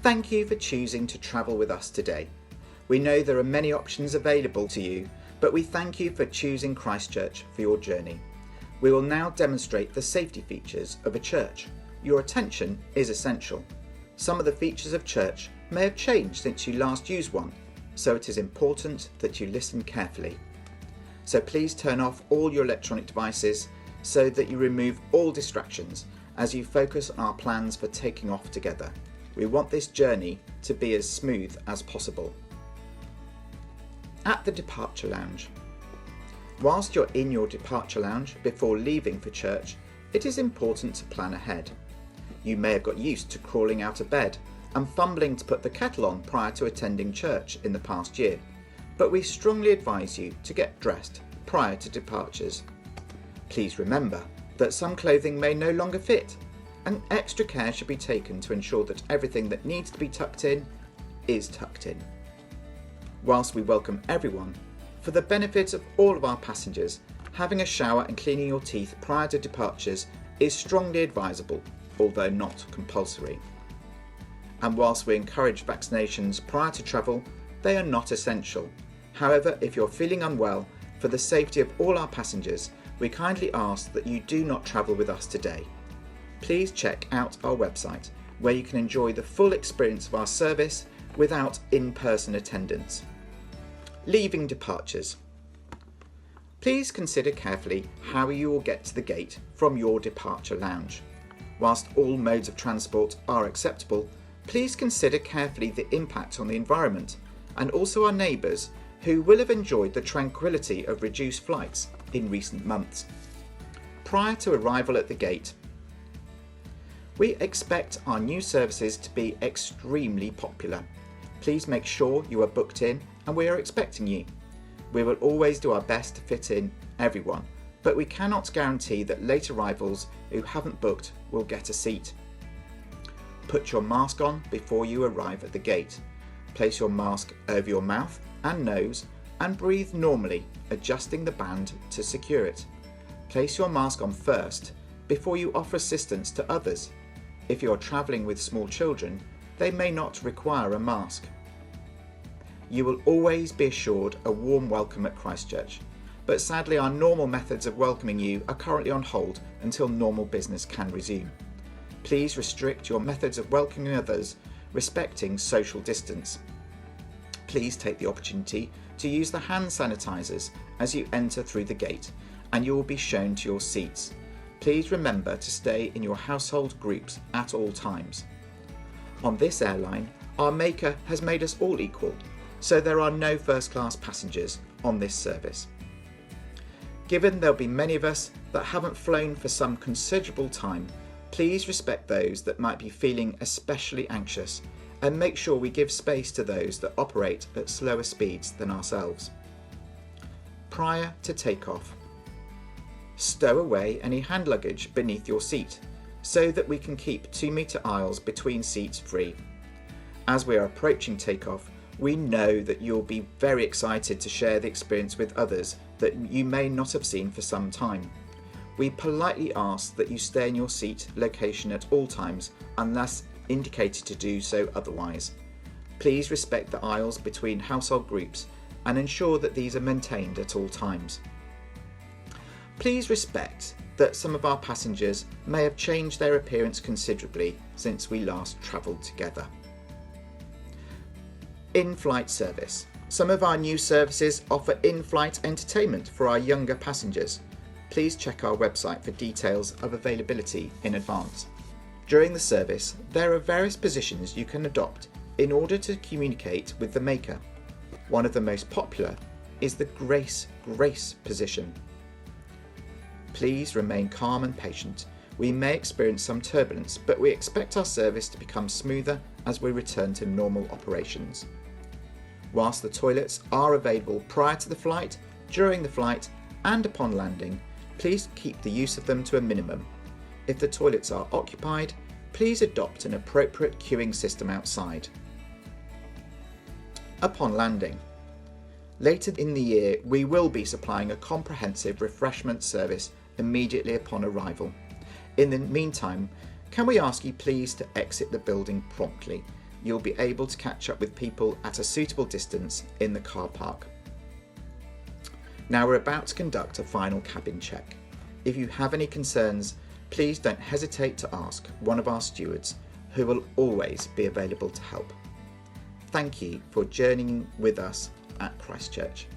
Thank you for choosing to travel with us today. We know there are many options available to you, but we thank you for choosing Christchurch for your journey. We will now demonstrate the safety features of a church. Your attention is essential. Some of the features of church may have changed since you last used one, so it is important that you listen carefully. So please turn off all your electronic devices so that you remove all distractions as you focus on our plans for taking off together. We want this journey to be as smooth as possible. At the departure lounge. Whilst you're in your departure lounge before leaving for church, it is important to plan ahead. You may have got used to crawling out of bed and fumbling to put the kettle on prior to attending church in the past year, but we strongly advise you to get dressed prior to departures. Please remember that some clothing may no longer fit, and extra care should be taken to ensure that everything that needs to be tucked in is tucked in. Whilst we welcome everyone, for the benefit of all of our passengers, having a shower and cleaning your teeth prior to departures is strongly advisable, although not compulsory. And whilst we encourage vaccinations prior to travel, they are not essential. However, if you're feeling unwell, for the safety of all our passengers, we kindly ask that you do not travel with us today. Please check out our website, where you can enjoy the full experience of our service without in-person attendance. Leaving departures. Please consider carefully how you will get to the gate from your departure lounge. Whilst all modes of transport are acceptable, please consider carefully the impact on the environment and also our neighbours who will have enjoyed the tranquility of reduced flights in recent months. Prior to arrival at the gate, we expect our new services to be extremely popular. Please make sure you are booked in and we are expecting you. We will always do our best to fit in everyone, but we cannot guarantee that late arrivals who haven't booked will get a seat. Put your mask on before you arrive at the gate. Place your mask over your mouth and nose and breathe normally, adjusting the band to secure it. Place your mask on first before you offer assistance to others. If you are travelling with small children, they may not require a mask. You will always be assured a warm welcome at Christchurch, but sadly our normal methods of welcoming you are currently on hold until normal business can resume. Please restrict your methods of welcoming others, respecting social distance. Please take the opportunity to use the hand sanitizers as you enter through the gate, and you will be shown to your seats. Please remember to stay in your household groups at all times. On this airline, our maker has made us all equal, so there are no first-class passengers on this service. Given there'll be many of us that haven't flown for some considerable time, please respect those that might be feeling especially anxious and make sure we give space to those that operate at slower speeds than ourselves. Prior to takeoff, stow away any hand luggage beneath your seat so that we can keep 2-metre aisles between seats free. As we are approaching takeoff, we know that you'll be very excited to share the experience with others that you may not have seen for some time. We politely ask that you stay in your seat location at all times unless indicated to do so otherwise. Please respect the aisles between household groups and ensure that these are maintained at all times. Please respect that some of our passengers may have changed their appearance considerably since we last travelled together. In-flight service. Some of our new services offer in-flight entertainment for our younger passengers. Please check our website for details of availability in advance. During the service, there are various positions you can adopt in order to communicate with the maker. One of the most popular is the grace position. Please remain calm and patient. We may experience some turbulence, but we expect our service to become smoother as we return to normal operations. Whilst the toilets are available prior to the flight, during the flight, and upon landing, please keep the use of them to a minimum. If the toilets are occupied, please adopt an appropriate queuing system outside. Upon landing. Later in the year, we will be supplying a comprehensive refreshment service immediately upon arrival. In the meantime, can we ask you please to exit the building promptly? you'll be able to catch up with people at a suitable distance in the car park. Now we're about to conduct a final cabin check. If you have any concerns, please don't hesitate to ask one of our stewards, who will always be available to help. Thank you for journeying with us at Christchurch.